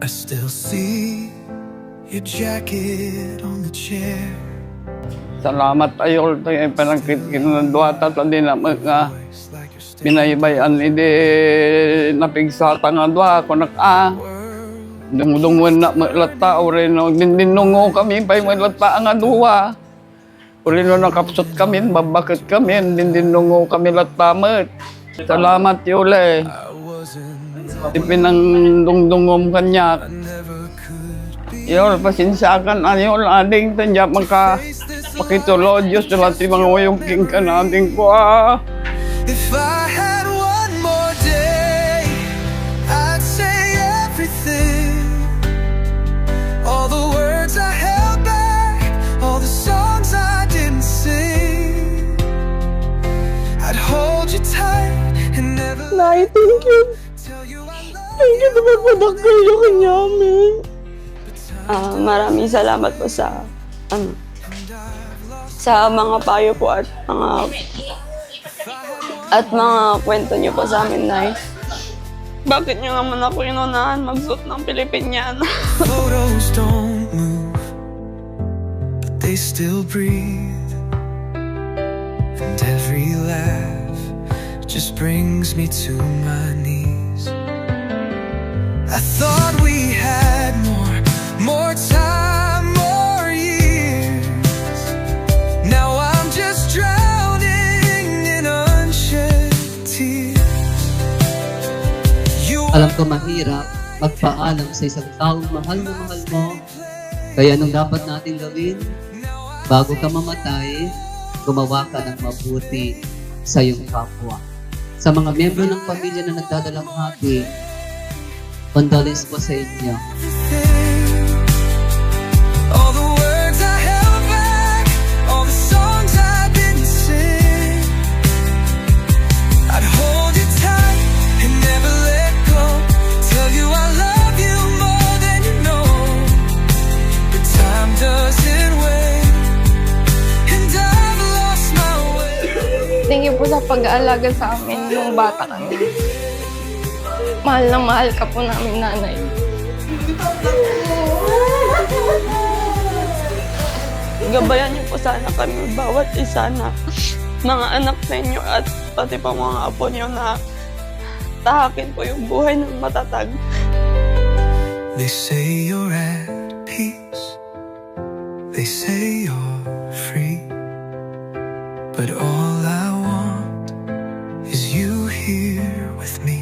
I still see your jacket on the chair. Salamat ayol tayo panangkit kinunduata ta din na mga binaybayan hindi napigsata nga dua ko dungdungon na malata ore no dindinungo kami pay malata nga dua ore no nakapsot kami babakit kami dindinungo kami latamet. Salamat yole ipinang dungdungom kanya yol pasensyakan ayol ading tanya maka pakitulo Diyos na lang mga uyong king ka natin ko If I had one more day, I'd say everything. All the words I held back, all the songs I didn't sing. I'd hold you tight and never Nay, thank you. tell you I love Thank you na magpadakal yung kanyamin. Maraming salamat po sa mga payo po at mga kwento niyo po sa amin, Nay. Bakit niyo naman ako inunahan magsuot ng Pilipiniana? Photos don't move, but they still breathe. And every laugh just brings me to my knees. I thought we had more time, more years. Now I'm just drowning in unshed tears. Alam ko mahirap magpaalam sa isang taong mahal na mahal mo. Kaya anong dapat natin gawin? Bago ka mamatay, gumawa ka ng mabuti sa iyong kapwa. Sa mga miyembro ng pamilya na nagdadalamhati, condolence po sa inyo. All the words I held back, all the songs I didn't sing, I'd hold you tight and never let go. Tell you I love you more than you know. But time doesn't wait, and I've lost my way. Thank you po sa pag-aalaga sa amin nung bata kami. Mahal na mahal ka po namin, Nanay. Gabayan niyo po sana kami, bawat isa na mga anak ninyo at pati pa mga apo niyo na tahakin po yung buhay ng matatag. They say you're at peace, they say you're free, but all I want is you here with me.